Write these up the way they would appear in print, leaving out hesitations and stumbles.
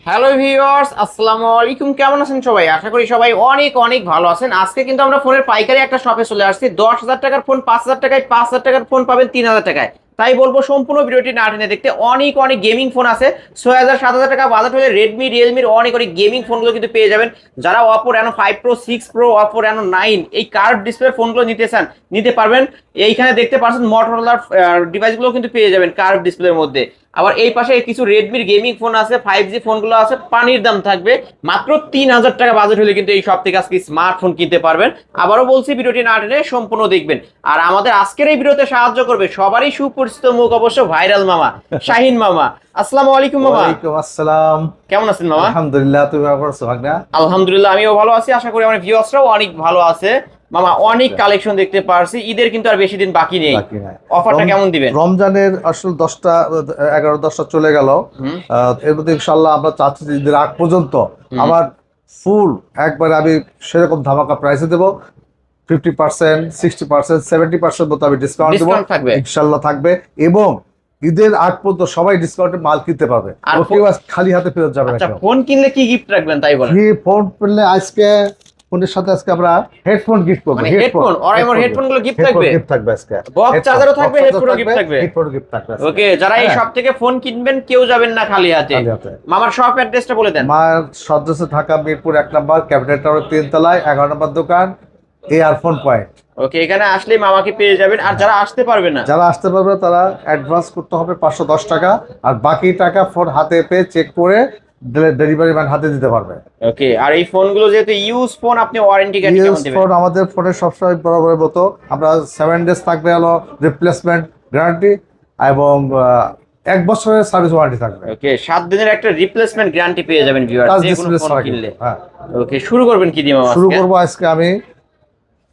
Hello viewers, আসসালামু আলাইকুম। কেমন আছেন সবাই? আশা করি সবাই অনেক অনেক ভালো আছেন। আজকে কিন্তু আমরা ফোনের পাইকারি একটা শপে চলে আসছি। 10,000 টাকার ফোন 5,000 টাকায়, 5,000 টাকার ফোন পাবেন 3,000 টাকায়। তাই বলবো সম্পূর্ণ ভিডিওটি না টেনে দেখতে। অনেক অনেক গেমিং ফোন আছে। 6,000 7,000 টাকা বাজেট হলে রেডমি রিয়েলমির অনেক অনেক গেমিং ফোনগুলো কিন্তু পেয়ে যাবেন। যারা Oppo Reno 5 Pro, 6 Pro, Oppo Reno 9 এই কার্ভ ডিসপ্লে ফোনগুলো নিতে চান, নিতে পারবেন। এইখানে দেখতে পাচ্ছেন মোটরোলার ডিভাইসগুলো কিন্তু পেয়ে যাবেন কার্ভ ডিসপ্লের মধ্যে। আবার এই পাশে কিছু রেডমির গেমিং ফোন আছে, 5G ফোনগুলো আছে, পানির দাম থাকবে। মাত্র 3,000 টাকা বাজেট হলে কিন্তু এই সব থেকে আজকে স্মার্টফোন কিনতে পারবেন। আবারও বলছি, ভিডিওটি না টেনে সম্পূর্ণ দেখবেন। আর আমাদের আজকের এই ভিডিওতে সাহায্য করবে সবারই সুপরিচিত মুখ, অবশ্য ভাইরাল মামা শাহিন মামা। আসসালামু আলাইকুম মামা। ওয়ালাইকুম আসসালাম। কেমন আছেন মামা? আলহামদুলিল্লাহ, তুমি কেমন আছো ভাগনা? আলহামদুলিল্লাহ, আমিও ভালো আছি। আশা করি আমার ভিউয়ার্সরাও অনেক ভালো আছে। মামা, অনেক কালেকশন দেখতে পারছি। ঈদের কিন্তু আর বেশি দিন বাকি নেই। বাকি নাই। অফারটা কেমন দিবেন? রমজানের আসলে 10টা 11-10টা চলে গেল। হুম এর মধ্যে ইনশাল্লাহ আমরা চাচ্ছি যে ঈদের আগ পর্যন্ত হুম। আবার ফুল একবারে আমি সেরকম ধামাকা প্রাইসে দেবো। 50%, 60%, 70% মতো আমি ডিসকাউন্ট দেবো। ডিসকাউন্ট থাকবে? ইনশাল্লাহ থাকবে। এবং ঈদের আগ পর্যন্ত সবাই ডিসকাউন্টে মাল কিনতে পারবে, আর কেউ খালি হাতে ফেরত যাবে না আচ্ছা, কেউ। ফোন কিনলে কি গিফট রাখবেন তাই বলেন? কি ফোন পেলে আজকে ফোনের সাথে আজকে আমরা হেডফোন গিফট করব। মানে হেডফোন, অরাইমোর হেডফোন গুলো গিফট থাকবে? গিফট থাকবে আজকে। বক্স চার্জারও থাকবে, হেডফোনও গিফট থাকবে। হেডফোন গিফট থাকবে আজকে। ওকে, যারা এই হ্যাঁ, শপ থেকে ফোন কিনবেন কেউ যাবেন না খালি হাতে। খালি হাতে। মামার শপ অ্যাড্রেসটা বলে দেন। আমার সদস্য ঢাকা মিরপুর 1 নম্বর ক্যাপিটাল টাওয়ার 3 তলায় 11 নম্বর দোকান এয়ারফোন পয়েন্ট। ওকে, এখানে আসলেই মামাকে পেয়ে যাবেন। আর যারা আসতে পারবে না, যারা আসতে পারবে তারা অ্যাডভান্স করতে হবে 510 টাকা, আর বাকি টাকা ফোন হাতে পেয়ে চেক করে ডেলিভারি ম্যান হাতে দিতে পারবে। ওকে। আর এই ফোনগুলো যেহেতু ইউজ ফোন, আপনি ওয়ারেন্টি গ্যারান্টি কেমন দিবেন? ফোন আমাদের ফোনের সবসময় বরাবরের মতো আমরা 7 ডেজ থাকবে হলো রিপ্লেসমেন্ট গ্যারান্টি, এবং 1 বছরের সার্ভিস ওয়ারেন্টি থাকবে। ওকে, 7 দিনের একটা রিপ্লেসমেন্ট গ্যারান্টি পেয়ে যাবেন ভিউয়ার টাচ যে কোনো ডিসপ্লে ফোন ছাড়া কিনলে। কিন্তু। হ্যাঁ, ওকে, শুরু করবেন কি দিয়ে মামা শুরু আজকে? করব আজকে আমি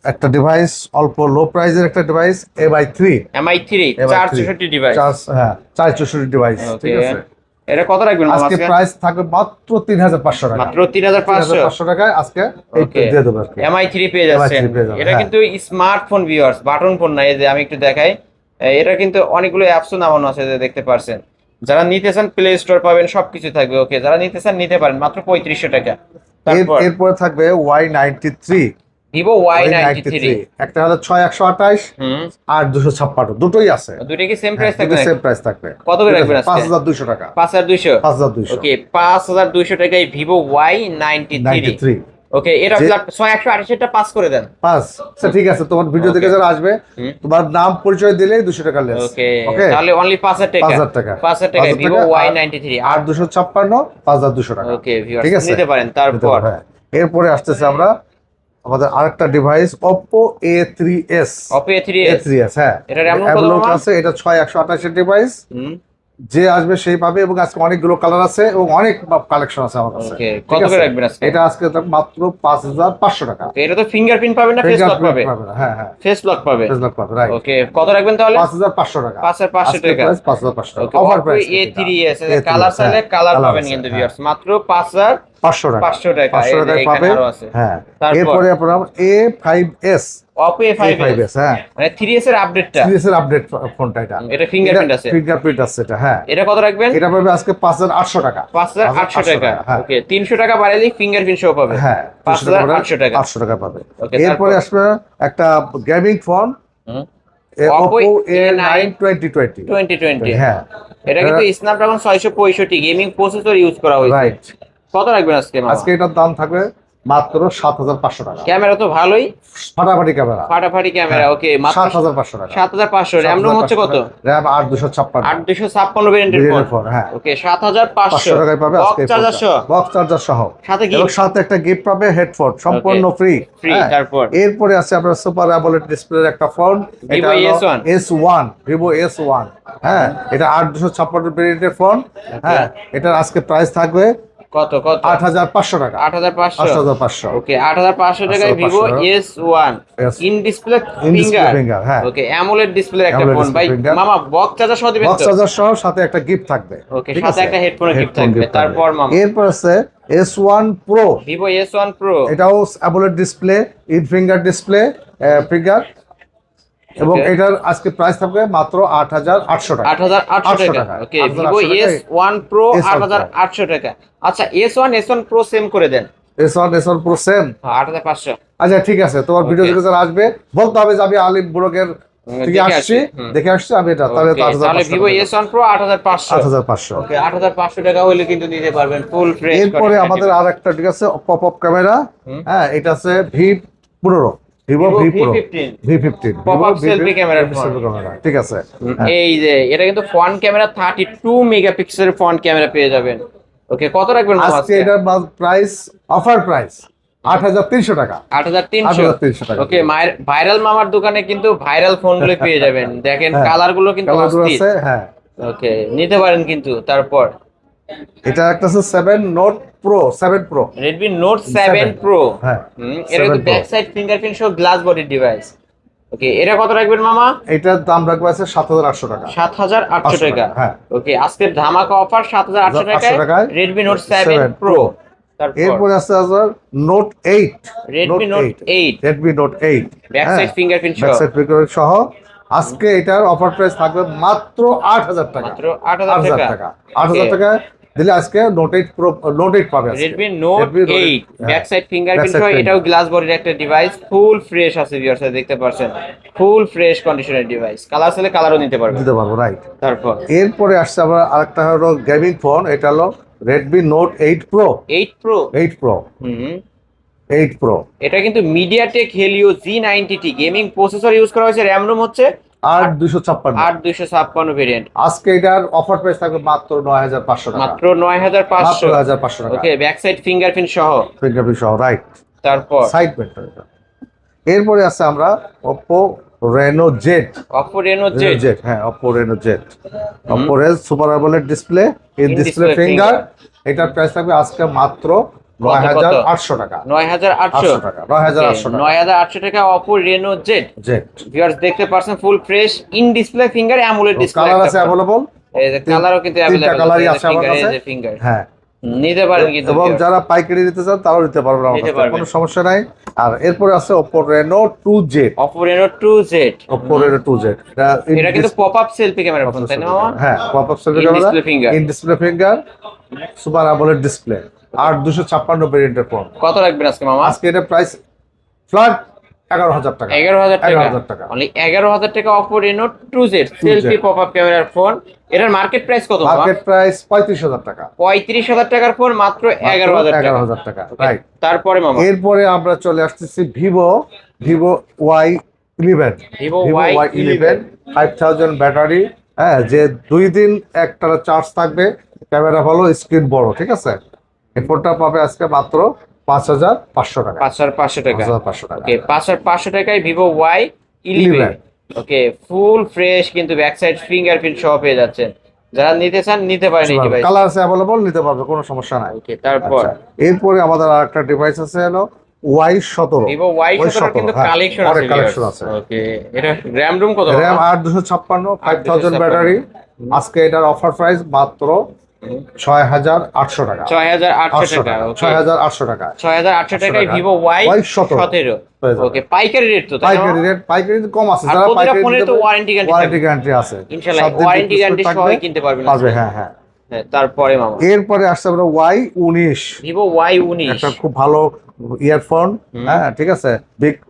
একটা ডিভাইস, অল্প লো প্রাইজের একটা ডিভাইস, MI3। MI3 464 device. হ্যাঁ, 464 ডিভাইস। ঠিক ওকে, আছে, এটা কত রাখবেন মামা আজকে আজকে? প্রাইস থাকবে মাত্র 3,500 টাকা। মাত্র 3,500 3,500 টাকায় আজকে এই ওকে, দিয়ে দেবো আর কি। MI3 পেয়ে যাচ্ছেন। MI3 পেয়ে যাবেন, এটা হ্যাঁ। কিন্তু স্মার্টফোন ভিউয়ার্স, বাটন ফোন না। এই যে আমি একটু দেখাই, এটা কিন্তু অনেকগুলো অ্যাপসও নামানো আছে, যে দেখতে পারছেন। যারা নিতে চান প্লে স্টোর পাবেন, সবকিছু থাকবে। ওকে, যারা নিতে চান নিতে পারেন মাত্র 3500 টাকা। তারপর এরপরে থাকবে Y93। Vivo Y93। একটা হলো 6128 হুম, আর 256, দুটোই আছে। দুইটা কি সেম প্রাইস থাকবে? সেম প্রাইস থাকবে। কত করে রাখবেন আজকে? 5,200 টাকা। 5200। 5,200। ওকে, 5200 টাকায় ভিভো Y93। 93 ওকে, এটা যে 6128 টা পাস করে দেন। পাঁচ। আচ্ছা, ঠিক আছে, তোমার ভিডিও দেখে যারা আসবে হুম। তোমার নাম পরিচয় দিলেই 200 টাকা লেস। ওকে, ওকে, তাহলে অনলি 5000 টাকা। 5,000 টাকা। 5000 টাকায় ভিভো Y93 আর 256 5,200 টাকা। ওকে ভিউয়ার্স, ঠিক আছে, নিতে পারেন। নিতে তারপর পারো, হ্যাঁ। এরপরে আসতেছে আমরা আমাদের আরেকটা device Oppo A3s। Oppo A3s। হ্যাঁ, এটা RAM কত অ্যাভেলেবল মামা? আছে। এটা 6128 ডিভাইস। হুম। যে আসবে সেই পাবে, এবং আজকে অনেকগুলো কালার আছে এবং অনেক কালেকশন আছে আমার কাছে। ওকে, ঠিক কত আছে? করে রাখবেন আজকে? এটা আজকে মাত্র 5,500 টাকা। ওকে, এটা তো ফিঙ্গারপ্রিন্ট পাবে না ফেস লক Fingerprint পাবে? পাবে না, হ্যাঁ হ্যাঁ, ফেস লক পাবে। ফেস লক পাবে, রাইট। ওকে, কত রাখবেন তাহলে? 5,500 টাকা। 5500 আজকের টাকা। প্রাইস 5,500 টাকা। ওকে, অফার Oppo প্রাইস। A3s এর কালার চাইলে কালার পাবেন কিন্তু ভিউয়ার্স, মাত্র 500 টাকা। 500 টাকা। 500 এই যে টাকায় এখানে পাবে, আরো আছে। হ্যাঁ। তারপর এরপরে আপনার A5s। Oppo A5s, হ্যাঁ, মানে 3s এর আপডেটটা। সিরিয়াস এর আপডেট ফোনটা এটা। এটা ফিঙ্গারপ্রিন্ট আছে। ফিঙ্গারপ্রিন্ট আছে এটা, হ্যাঁ। এটা কত রাখবেন? এটা পাবে আজকে 5,800 টাকা। 5800 টাকা। হ্যাঁ, ওকে, 300 টাকা বাড়ালেই ফিঙ্গারপ্রিন্ট শো পাবে। হ্যাঁ, 5800 টাকা। 800 টাকা পাবে। ওকে, এরপরে তারপর আসবে একটা গেমিং ফোন, হুম, Oppo Oppo A9 2020। 2020। হ্যাঁ, এটা কিন্তু স্ন্যাপড্রাগন 665 গেমিং প্রসেসর ইউজ করা হয়েছে। রাইট। কত রাখবেন আজকে মামা? আজকে এটার দাম থাকবে মাত্র 7,500 টাকা। ক্যামেরা তো ভালোই, ফাটাফাটি ক্যামেরা। ফাটাফাটি ক্যামেরা। হ্যাঁ, ওকে, মাত্র 7,500 টাকা। 7500। র্যাম রোম হচ্ছে কত? র‍্যাম 8,256। 8256 ভেরিয়েন্টের ফোন। হ্যাঁ, ওকে, 7500 500 টাকায় পাবে আজকে। বক্স চার্জার সহ, সাথে এবং গিফট সাথে একটা গিফট পাবে, হেডফোন সম্পূর্ণ ফ্রি। ফ্রি। তারপর এরপরে আছে আপনার সুপার অ্যামোলেড ডিসপ্লের একটা ফোন, এটা Vivo হলো S1। S1, Vivo S1। হ্যাঁ, এটা 8,256 ভেরিয়েন্টের ফোন। হ্যাঁ, এটার আজকে প্রাইস থাকবে কত 8,500 টাকা। 8500। 8,500। ওকে, 8500 টাকায় Vivo 8,500 S1 in display finger. হ্যাঁ, ওকে, অ্যামোলেড ডিসপ্লে একটা AMOLED ফোন ভাই। display finger। মামা, বক্স চার্জার সহ দিবেন বক্স তো? চার্জার সহ সাথে একটা গিফট থাকবে। ওকে, ঠিক সাথে আছে, একটা হেডফোনের গিফট হেডফোন থাকবে। gift তারপর মামা, এরপর আছে S1 Pro। Vivo S1 pro. এটাও AMOLED display, in finger display, finger. এবং Okay. এটার আজকে প্রাইস থাকবে মাত্র 8,800 টাকা। 8,800 টাকা। ওকে, ভিভো 8,800 টাকা। S1 Pro S1 Pro। 8,800 টাকা। আচ্ছা, S1 Pro সেম করে দেন। S1 Pro same. হ্যাঁ, 8,500। আচ্ছা ঠিক আছে, তোমার ভিডিও Okay. দেখে যারা আসবে বলতে হবে যে আমি আলিম ব্লগের থেকে দেখে আসছি, হুম। দেখে আসছি আমি এটা, তাহলে তো Okay, তাহলে 8,500 ভিভো টাকা। S1 Pro 8,500। 8,500। ওকে, 8,500 টাকা হলে কিন্তু নিতে পারবেন ফুল ফ্রেশ এরপরে আমাদের আর একটা ঠিক আছে পপ আপ ক্যামেরা। হুম। হ্যাঁ, এটা আছে V15, Vivo Vivo V pro, V15 V15 pop-up selfie ক্যামেরার ফোন। ক্যামেরা, ঠিক আছে। হ্যাঁ, এই যে এটা কিন্তু ফ্রন্ট ক্যামেরা 32 মেগাপিক্সেলের ফ্রন্ট ক্যামেরা পেয়ে যাবেন। ওকে, কত রাখবেন মামা আজকে আজকে? এটার প্রাইস, অফার প্রাইস 8,300 টাকা। 8,300। 8,300 টাকা। ওকে, ভাইরাল মামার দোকানে কিন্তু ভাইরাল ফোনগুলো পেয়ে যাবেন। দেখেন হ্যাঁ, কালার গুলো কিন্তু কালারগুলো অস্থির। আছে। হ্যাঁ, ওকে, নিতে পারেন কিন্তু। তারপর এটা একটা আছে 7 note pro, 7 pro. Redmi Note 7 Pro। হ্যাঁ, এটা 7 কিন্তু Pro। ব্যাক সাইড ফিঙ্গারপ্রিন্ট সহ গ্লাস বডি ডিভাইস। ওকে, এটা কত রাখবেন মামা? এটার দাম রাখবো আছে 7,800 টাকা। 7,800 টাকা। হ্যাঁ। ওকে, আজকের ধামাকা অফার 7,800 800 টাকায় Redmi Note 7 Pro। তারপর এরপরে আছে আপনার note 8, Redmi Note 8 Redmi note 8। Back side fingerprint সহ। ব্যাক সাইড ফিঙ্গারপ্রিন্ট সহ আজকে এটার অফার প্রাইস থাকবে মাত্র 8,000 টাকা। মাত্র 8,000 টাকা। 8,000 টাকা দিলে আজকে নোট 8 প্রো, নোট 8 পাবে আজকে। Redmi Note 8 back side fingerprint সহ, ফিঙ্গার। এটাও গ্লাস বডির একটা ডিভাইস, ফুল ফ্রেশ আছে ভিউয়ার্স, দেখতে পাচ্ছেন ফুল ফ্রেশ কন্ডিশনের ডিভাইস। কালার চাইলে কালারও নিতে পারবেন। দিতে পারবো, রাইট। তারপর এরপরে আসছে আবার আরেকটা হলো গেমিং ফোন, এটা হলো Redmi note 8 pro. 8 Pro। 8 pro, হুম, 8 প্রো। এটা কিন্তু MediaTek Helio G90T gaming processor use করা হয়েছে। র্যাম রোম হচ্ছে 8,256। 8,256 ভেরিয়েন্ট। আজকে এটার অফার প্রাইস থাকবে মাত্র 9,500 টাকা। মাত্র 9,500। 9,500 টাকা। ওকে, ব্যাক সাইড ফিঙ্গারপ্রিন্ট সহ। ফিঙ্গারপ্রিন্ট সহ, রাইট। তারপর সাইড বেন্টার। এরপরে আছে আমরা Oppo Reno Z। Oppo Reno Z। হ্যাঁ, Oppo Reno Z। Oppo Reno super AMOLED display, in display In-display finger. এটার প্রাইস থাকবে আজকে মাত্র 9,800 টাকা। 9,800 টাকা, 9,800 টাকা। 9,800 টাকা Oppo Reno Z। Z viewers দেখতে পাচ্ছেন full fresh in display finger AMOLED display. Colour আছে অ্যাভেলেবল। এই যে কালারও কিন্তু তিনটা अवेलेबल কালারই আছে আমার কাছে। ফিঙ্গার হ্যাঁ, নিতে পারেন কিন্তু। এবং যারা পাইকারি নিতে চান তারাও নিতে পারবেন আমার নিতে কাছে, পারবেন। কোনো সমস্যা নাই। আর এরপরে আছে Oppo Reno 2Z। Oppo Reno 2Z। Oppo Reno 2Z এটা কিন্তু pop up selfie camera phone, তাই না মামা? হ্যাঁ, pop up selfie In camera, display finger। In display finger, super AMOLED display, 8,256 ভেরিয়েন্টের ফোন। কত রাখবেন আজকে মামা? আজকে এটা প্রাইস ফ্ল্যাট 11,000 টাকা। 11,000 টাকা। 11,000 টাকা। অনলি 11,000 টাকা Oppo Reno 2Z selfie pop up ক্যামেরার ফোন। এটার মার্কেট প্রাইস কত মামা? মার্কেট প্রাইস 35,000 টাকা। 35,000 টাকার ফোন মাত্র 11,000 টাকা। 11,000 টাকা, রাইট। তারপরে মামা এরপরে আমরা চলে আসতেছি Vivo Y11। Vivo Y11 5000 battery. হ্যাঁ, যে 2 দিন একটানা চার্জ থাকবে, ক্যামেরা ভালো, স্ক্রিন বড়, ঠিক আছে। এই ফোনটা পাবে আজকে মাত্র 5,500 টাকা। 5,500 টাকা। 5,500 টাকা। ওকে, 5,500 টাকায় Vivo Y11। 11 ওকে, ফুল ফ্রেশ কিন্তু ব্যাক সাইড ফিঙ্গারপ্রিন্ট সহ পেয়ে যাচ্ছেন। যারা নিতে চান নিতে পারেন এই ডিভাইস। কালার আছে অ্যাভেলেবল, নিতে পারবে, কোনো সমস্যা নাই। ওকে, তারপর আচ্ছা, এরপরে আমাদের আরেকটা ডিভাইস আছে হলো Y17। Vivo Y17 কিন্তু হ্যাঁ, কালেকশন আছে, অনেক কালেকশন আছে। ওকে, এটা RAM রুম কত? RAM 8,256, 5000 battery. আজকে এটার অফার প্রাইস মাত্র 6,800 টাকা। 6,800 টাকা। ওকে, 6,800 টাকা। 6,800 টাকায় টাকা। Vivo Y17 Y17। হয়ে যাবে। ওকে, পাইকারি রেট তো, তাই না? পাইকারি রেট, পাইকারি কম আছে। আর যারা প্রতিটা পাইকারি ফোনের তো নিতে ওয়ারেন্টি গ্যারান্টি ওয়ারেন্টি গ্যারান্টি আছে। ইনশাআল্লাহ 7 দিন ওয়ারেন্টি গ্যারান্টি থাকবে, সহই কিনতে পারবেন পারবে। আজকে। হ্যাঁ, হ্যাঁ। হ্যাঁ, তারপরে মামা এরপরে আসছে আমরা Y19। Vivo Y19। একটা খুব ভালো ইয়ারফোন। হ্যাঁ, ঠিক আছে,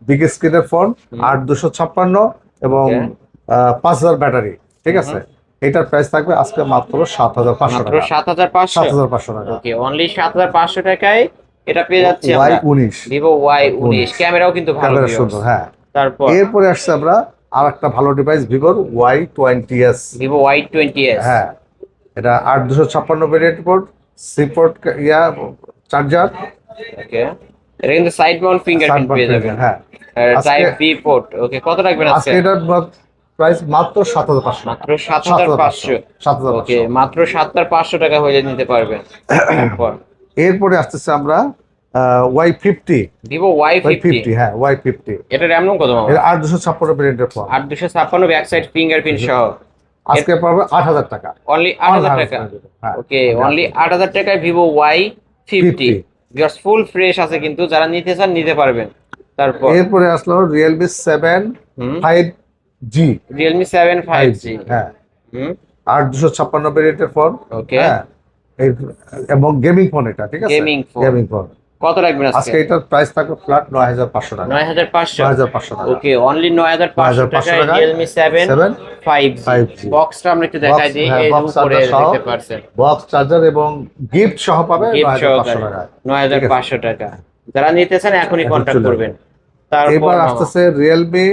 বিগ স্ক্রিনের ফোন, 8,256 এবং Okay. 5,000 ব্যাটারি, ঠিক আছে। এটার প্রাইস থাকবে আজকে মাত্র 7,500 মাত্র টাকা। 7,500। 7,500 টাকা। ওকে, অনলি 7,500 টাকায় এটা পেয়ে যাচ্ছি আমরা। Y19 Vivo Y19 ক্যামেরাও কিন্তু ভালো। Camera viewers। সুন্দর। হ্যাঁ, তারপর এরপরে আসছে আমরা আর একটা ভালো ডিভাইস ভিভোর Y20s। Vivo Y20s। হ্যাঁ, এটা 8,256 variant port, C port charger. Okay, এটা কিন্তু সাইড মাউন্ট ফিঙ্গারপ্রিন্ট পেয়ে যাবেন। হ্যাঁ, টাইপ বি পোর্ট। ওকে, কত রাখবেন আজকে? আজকে এটার প্রাইস মাত্র 7,500। মাত্র 7,500। 7,500। ওকে, মাত্র 7,500 টাকা হলে নিতে পারবেন। তারপর এরপরে আসতেছে আমরা Y50। Vivo Y50। হ্যাঁ, Y50 এটা RAM রুম কত মামা? এটা 8,256 ভেরিয়েন্টের ফোন। 8,256 ব্যাক সাইড ফিঙ্গারপ্রিন্ট সহ। আজকে পাবে 8,000 টাকা। অনলি 8,000 টাকা। হ্যাঁ, ওকে, অনলি 8,000 টাকায় Vivo Y50 জাস্ট ফুল ফ্রেশ আছে কিন্তু, যারা নিতে চান নিতে পারবেন। তারপর এরপরে আসলো Realme 7 হুম। 5 জি রিয়েলমি 7 5G। হ্যাঁ, হুম, 8256 ভেরিয়েন্টের ফোন। ওকে। হ্যাঁ, এই এবং গেমিং ফোন এটা, ঠিক আছে? Gaming phone gaming phone. কত রাখবেন আজকে? আজকে এটার প্রাইস থাকবে ফ্ল্যাট 9500 টাকা। 9500। 9500 টাকা। ওকে, অনলি 9500 9500 টাকায় টাকায় রিয়েলমি 7 7 5G। 5G বক্সটা আমরা একটু দেখাই বক্স, দিই, হ্যাঁ, এই যে বক্স উপরে চার্জার সহ, দেখতে পারছেন। বক্স চার্জার এবং গিফট সহ পাবে গিফট 9500 সহকারে টাকায়। ঠিক আছে, 9500 টাকা। যারা নিতে চান এখনই এখন কন্ট্যাক্ট চলে করবেন। আসবে। তারপর এবার মামা, আসতেছে Realme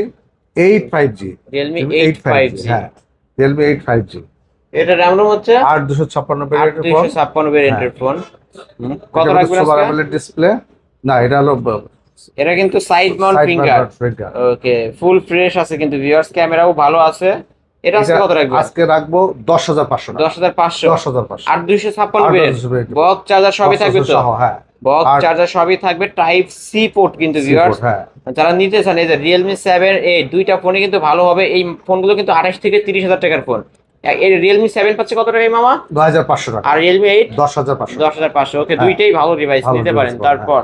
8 5G। Realme 8 8 5G, 5G। হ্যাঁ, রিয়েলমি 8 5G। এটা র্যাম রোম হচ্ছে 8256 ভেরিয়েন্টের ফোন। 8256 হ্যাঁ, ভেরিয়েন্টের ফোন। কত এটা রাখবেন সুপার আজকে? AMOLED display. না, এটা হলো এটা কিন্তু side mount side finger. Mount finger. Okay, full fresh আছে কিন্তু ভিউয়ার্স, ক্যামেরাও ভালো আছে। এটা আজকে এটা কত রাখবেন? আজকে রাখবো 10500 টাকা। 10500। 10500। 8256 ভেরিয়েন্ট, 8256 ভেরিয়েন্ট, বক্স চার্জার সবই থাকবে তো? সহ, হ্যাঁ। বক্স আর চার্জার সবই থাকবে, টাইপ সি পোর্ট কিন্তু ভিউয়ার্স। সিপোর্ট, হ্যাঁ। যারা নিতে চান এই যে রিয়েলমি 7 8 দুইটা ফোনই কিন্তু ভালো হবে। এই ফোনগুলো কিন্তু 28 থেকে 30 হাজার টাকার ফোন। এই রিয়েলমি 7 পাচ্ছে কত টাকায় মামা? 9500 টাকা। আর রিয়েলমি 8 10500। 10500। ওকে, হ্যাঁ, দুইটাই ভালো ডিভাইস, ভালো নিতে পারেন। ডিভাইস, তারপর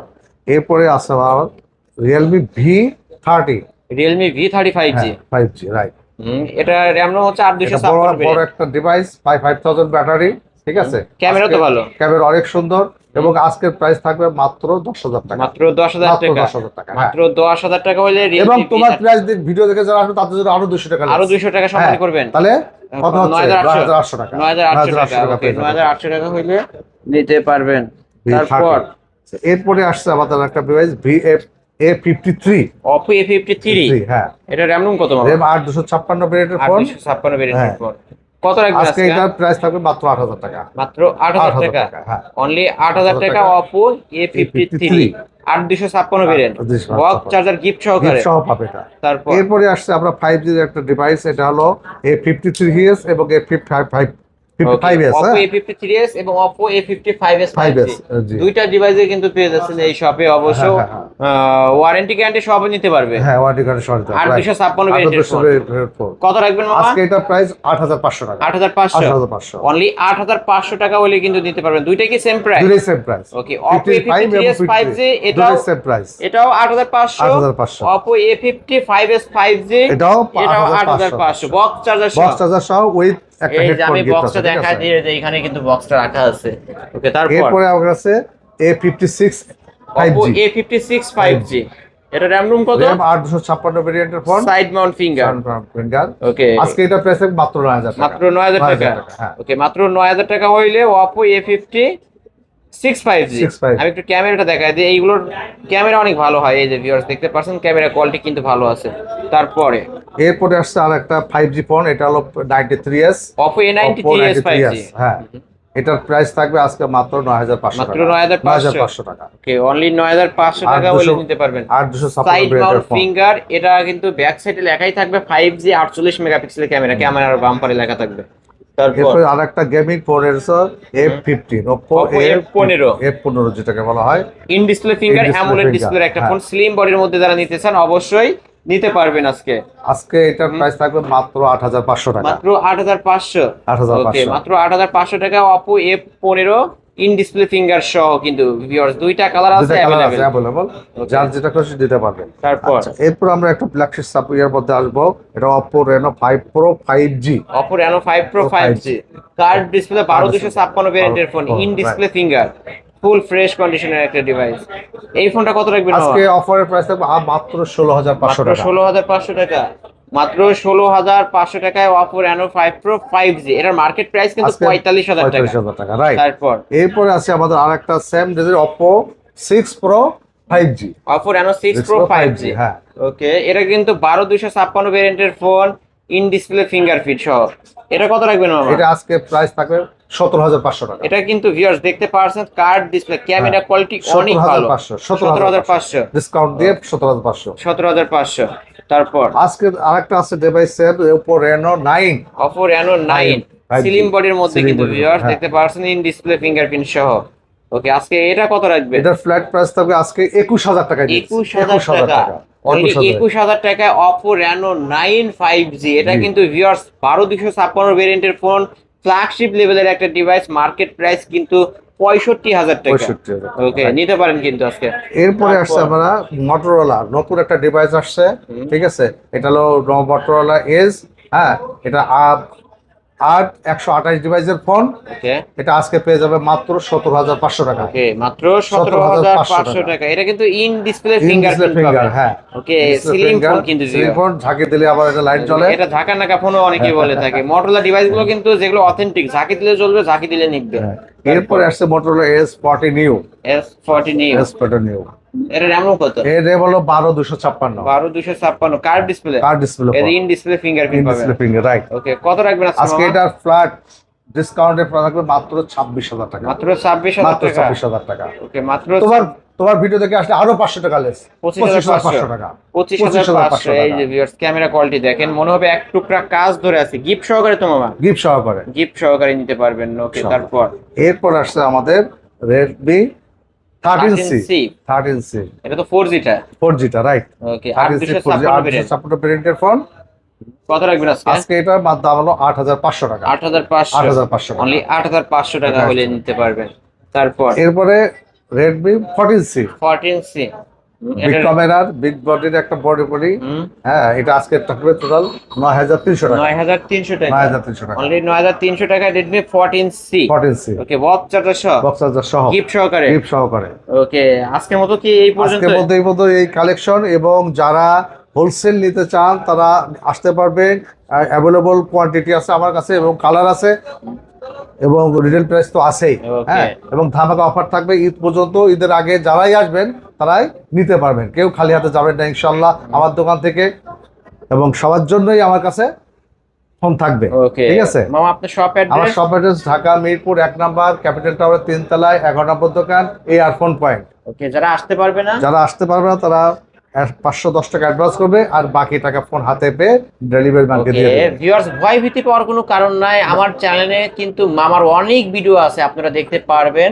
এরপরে আছে আমার রিয়েলমি V30। Realme V35G। হ্যাঁ, 5G, রাইট। এটা র্যাম রোম হচ্ছে এটা বড় 8256 বড় ভেরিয়েন্ট। একটা ডিভাইস, 5000 ব্যাটারি, ঠিক আছে? ক্যামেরা তো ভালো। ক্যামেরা অনেক সুন্দর এবং আজকের প্রাইস থাকবে মাত্র 10000 টাকা। মাত্র 10000 মাত্র টাকা। 10000 টাকা, হ্যাঁ। মাত্র 10000 টাকা হলে এবং রিয়েলমি তোমার প্রাইস ভিডিও দেখে যারা আসবে তাদের জন্য আরো 200 টাকা আরো less। 200 টাকা সম্মান হ্যাঁ, করবেন। তাহলে কত হচ্ছে? 9800 9800 টাকা। 9800 টাকা। 9800 টাকা ওকে, পেয়ে যাবেন। 9800 টাকা হইলে নিতে পারবেন। V30। তারপর এরপরে আসছে আমাদের একটা ডিভাইস A53। Oppo A53। হ্যাঁ, এটা র্যাম রোম কত মামা? RAM 8256 ভেরিয়েন্টের ফোন। 8256 ভেরিয়েন্টের হ্যাঁ। ফোন। কত রাখবেন আজকে আজকে? এটার প্রাইস থাকবে মাত্র 8000 টাকা। মাত্র 8000 8000 টাকা। টাকা, হ্যাঁ। অনলি 8000 টাকা টাকা। Oppo A53 8256 variant, 8256 box charger gift সহকারে। গিফট সহ পাবে এটা। তারপর এরপরে আসছে আমরা 5G এর একটা ডিভাইস, এটা হলো A53s এবং A55s। Oppo A53s এবং Oppo A55s 5S, 5G জি। দুইটা ডিভাইসে কিন্তু পেয়ে যাচ্ছেন এই শপে। অবশ্য হ্যাঁ, হ্যাঁ, ওয়ারেন্টি গ্যারান্টি সবই নিতে পারবে। হ্যাঁ, ওয়ারেন্টি কার্ড সহ দিতে হবে, right। 8256 ভেরিয়েন্টের ফোন। 8256 ফোন। কত রাখবেন মামা? আজকে এটার প্রাইস 8500 টাকা। 8500। 8500। অনলি 8500 টাকা হলে কিন্তু নিতে পারবেন। দুইটাই কি সেম প্রাইস? দুটোই সেম প্রাইস। ওকে, Oppo A53s 5G এটাও সেম প্রাইস। এটাও 8500। 8500। Oppo A55s 5G এটাও 8500। বক্স চার্জার সহ। বক্স চার্জার সহ উইথ একটা এই যে হেডফোন আমি গিফট বক্সটা আছে, ঠিক দেখা আছে? দিয়ে যে এখানে কিন্তু বক্সটা রাখা আছে। ওকে, তারপর এরপরে আমার কাছে A56 Oppo 5G। A56 5G। এটা র্যাম রুম কত? RAM 8256 ভেরিয়েন্টের phone. Side mount finger. Finger. Okay, আজকে এটা প্রাইস মাত্র 9000 টাকা। মাত্র 9000 টাকা। হ্যাঁ। ওকে, মাত্র 9000 টাকা হইলে Oppo A56 5G। 5G। আমি একটু ক্যামেরাটা দেখাই দিই, এইগুলোর ক্যামেরা অনেক ভালো হয়। এই যে ভিউয়ার্স দেখতে পাচ্ছেন, ক্যামেরা কোয়ালিটি কিন্তু ভালো আছে। তারপরে এরপরে আসছে আর একটা 5G ফোন, এটা হলো 93s। Oppo A93s 5G। হ্যাঁ, এটার প্রাইস থাকবে আজকে মাত্র 9500 মাত্র টাকা। 9500 টাকা। ওকে, অনলি 9500 টাকা হলে নিতে পারবেন। 8256 সাইড মাউন্ট ভেরিয়েন্টের ফোন। ফিঙ্গার, এটা কিন্তু ব্যাক সাইডে লেখাই থাকবে 5G 48 মেগাপিক্সেলের ক্যামেরা, ক্যামেরার বাম্পারে লেখা থাকবে। তারপর এরপরে আরেকটা গেমিং ফোন এসে F15, Oppo Oppo F15 F15 যেটাকে বলা হয়। In display finger, In display AMOLED finger, ডিসপ্লের একটা হ্যাঁ। ফোন। স্লিম বডির মধ্যে যারা নিতে চান অবশ্যই নিতে পারবেন আজকে। আজকে এটার প্রাইস থাকবে মাত্র 8500 টাকা। মাত্র 8500। 8500। ওকে, মাত্র 8500 টাকা Oppo F15 in display finger সহ কিন্তু ভিউয়ার্স দুইটা কালার আছে দুটো কালার আছে अवेलेबल। অ্যাভেলেবল, যার যেটা খুশি দিতে পারবেন। তারপর আচ্ছা, এরপর আমরা একটা ফ্ল্যাগশিপ সাপোর্টের মধ্যে আসবো, এটা Oppo Reno 5 Pro 5G। Oppo Reno 5 Pro 5G curve display 12256 ভেরিয়েন্টের phone, in display finger, full fresh কন্ডিশনের একটা ডিভাইস। এই ফোনটা কত রাখবেন? আজকে অফারের প্রাইস থাকবে মাত্র 16500 মাত্র টাকা। 16500 টাকা। মাত্র 16500 টাকায় Oppo Reno 5 Pro 5G। এটার মার্কেট প্রাইস কিন্তু আজকে 45000 টাকা। 45000 টাকা, রাইট। তারপর এরপরে আছে আমাদের আরেকটা same design Oppo 6 Pro 5G। Oppo Reno 6 Pro 5G। হ্যাঁ, ওকে, এটা কিন্তু 12256 ভেরিয়েন্টের ফোন, ইন ডিসপ্লে ফিঙ্গারপ্রিন্ট সহ। এটা কত রাখবেন মামা? এটা আজকে প্রাইস থাকবে 17500 টাকা। এটা কিন্তু ভিউয়ার্স দেখতে পারছেন, কার্ড ডিসপ্লে, ক্যামেরা কোয়ালিটি অনেক ভালো। 17500 ডিসকাউন্ট দিয়ে 17500। 17500। তারপর আজকে আরেকটা আছে device Oppo Reno 9। Oppo Reno 9 5G slim বডির মধ্যে Slim কিন্তু body, ভিউয়ার্স হ্যাঁ। দেখতে পারছেন, ইন ডিসপ্লে ফিঙ্গারপ্রিন্ট সহ। ওকে, আজকে এটা কত রাখবে? এটার ফ্ল্যাট প্রাইস থাকবে আজকে 21000 টাকা। 21000 টাকা। অনলি 21000 টাকায় Oppo Reno 9 5G। এটা কিন্তু ভিউয়ার্স 12256 ভেরিয়েন্টের ফোন, ফ্ল্যাগশিপ লেভেলের একটা ডিভাইস। মার্কেট প্রাইস কিন্তু 65,000 টাকা। 65,000 ওকে, নিতে পারেন কিন্তু আজকে। এরপরে আসছে আমরা মটোরোলা, নতুন একটা ডিভাইস আসছে, ঠিক আছে, এটা হলো মটোরোলা এজ, হ্যাঁ, এটা 128 ডিভাইসের ফোন। ওকে এটা আজকে পেয়ে যাবে মাত্র 17,500 টাকা। ওকে, মাত্র 17,500 টাকা। এটা কিন্তু ইন ডিসপ্লে ফিঙ্গারপ্রিন্ট পাবেন। হ্যাঁ, ওকে, সিলিং ফোন কিন্তু সিলিং ফোন, ঝাঁকি দিলে আবার এটা লাইট জ্বলে। এটা ঝাঁকা নাকা ফোনও অনেকে বলে থাকে। মটোরোলা ডিভাইস গুলো কিন্তু যেগুলো অথেন্টিক, ঝাঁকি দিলে জ্বলবে, ঝাঁকি দিলে নিভবে। হ্যাঁ। এরপরে আসছে Motorola S40 new. S40 new. S40 new, এর RAM কত? এর RAM হলো 12,256। 12,256 কার্ভ ডিসপ্লে। কার ডিসপ্লে, এর ইন ডিসপ্লে ফিঙ্গারপ্রিন্ট পাবেন। Display finger, right. ওকে, কত রাখবেন আজকে মামা? এটা ফ্ল্যাট ডিসকাউন্টে থাকবে মাত্র 26,000 টাকা। মাত্র 26,000 মাত্র টাকা। 26,000 টাকা। ওকে, মাত্র তোমার ভিডিও দেখে আসলে আরো 500 টাকা লেস, 25,500 টাকা। 25,500। এই যে ভিউয়ার্স, ক্যামেরা কোয়ালিটি দেখেন, মনে হবে এক টুকরা কাজ ধরে আছে। গিফট সহকারে তো মামা? গিফট সহকারে, গিফট সহকারে নিতে পারবেন। ওকে, তারপর এরপর আসছে আমাদের Redmi 13C। 13C, এটা তো 4G টা। 4G টা, রাইট। ওকে, 856 প্রিন্টের ফোন। কত রাখবেন আজকে? আজকে এটার দাম হলো 8,500 টাকা। 8,500। 8,500 অনলি 8,500 টাকা হলে নিতে পারবেন। তারপর এরপরে Redmi 14C, 14C, বিগ ক্যামেরার, বিগ বডির একটা বডি। হ্যাঁ, এটা আজকে থাকবে টোটাল 9,300 টাকা। 9,300 টাকা। 9,300 টাকা। অনলি 9,300 টাকা Redmi 14C। 14C, ওকে, বক্স চার্জার সহ, বক্স চার্জার সহ, গিফট সহকারে। গিফট সহকারে। ওকে, আজকের মতো কি এই পর্যন্ত? আজকের মধ্যে এই কালেকশন, এবং যারা হোলসেল নিতে চান তারা আসতে পারবেন। অ্যাভেলেবল কোয়ান্টিটি আছে আমার কাছে, এবং কালার আছে, এবং রিটেল প্রাইস তো আছেই। Okay. হ্যাঁ, এবং ধামাকা অফার থাকবে ঈদ পর্যন্ত। ঈদের আগে যারাই আসবেন তারাই নিতে পারবেন, কেউ খালি হাতে যাবেন না ইনশাল্লাহ আমার দোকান থেকে, এবং সবার জন্যই আমার কাছে ফোন থাকবে। ওকে, ঠিক আছে মামা, আপনার শপ আমার address? Shop address Dhaka Mirpur 1 number, capital tower 3 তলায়, 11 নম্বর দোকান, ফোন পয়েন্ট। ওকে, যারা আসতে পারবে না, যারা আসতে পারবে না তারা 510 টাকা অ্যাডভান্স করবে, আর বাকি টাকা ফোন হাতে পেয়ে ডেলিভারি ম্যানকে দিয়ে দেবে। ভিউয়ার্স, ভয় ভীতি পাওয়ার কোনো কারণ নাই। আমার চ্যানেলে কিন্তু মামার অনেক ভিডিও আছে, আপনারা দেখতে পারবেন।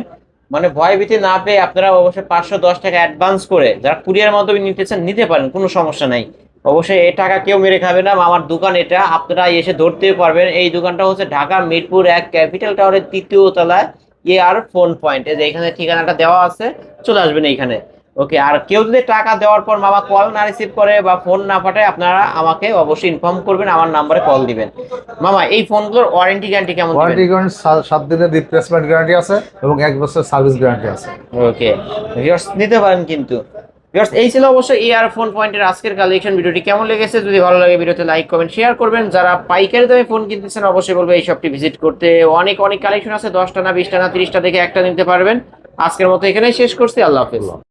মানে ভয় ভীতি না পেয়ে আপনারা অবশ্যই 510 টাকা অ্যাডভান্স করে যারা কুরিয়ার মাধ্যমে নিতে চান নিতে পারেন, কোনো সমস্যা নাই। অবশ্যই এই টাকা কেউ মেরে খাবে না। মামার দোকান এটা, আপনারা এসে ধরতেও পারবেন। এই দোকানটা হচ্ছে ঢাকা মিরপুর 1 ক্যাপিটাল টাওয়ারের 3য় তলায়, ফোন পয়েন্ট। এই যে এখানে ঠিকানাটা দেওয়া আছে, চলে আসবেন এইখানে। ওকে, আর কেউ যদি টাকা দেওয়ার পর মামা কল না রিসিভ করে বা ফোন না পাঠায়, আপনারা আমাকে অবশ্যই ইনফর্ম করবেন, আমার নম্বরে কল দিবেন। মামা, এই ফোনগুলোর ওয়ারেন্টি গ্যারান্টি কেমন দিবেন? ওয়ারেন্টি গ্যারান্টি 7 দিনের রিপ্লেসমেন্ট গ্যারান্টি আছে, এবং 1 বছর সার্ভিস গ্যারান্টি আছে। ওকে ভিউয়ার্স, নিতে পারেন কিন্তু। ভিউয়ার্স, এই ছিল অবশ্যই ফোন পয়েন্টের আজকের কালেকশন। ভিডিওটি কেমন লেগেছে? যদি ভালো লাগে ভিডিওতে লাইক কমেন্ট শেয়ার করবেন। যারা পাইকারি দামে ফোন কিনতেছেন অবশ্যই বলবো এই শপটি ভিজিট করতে। অনেক অনেক কালেকশন আছে, 10টা না 20টা না 30টা থেকে একটা নিতে পারবেন। আজকের মতো এখানেই শেষ করছি। আল্লাহ হাফেজ।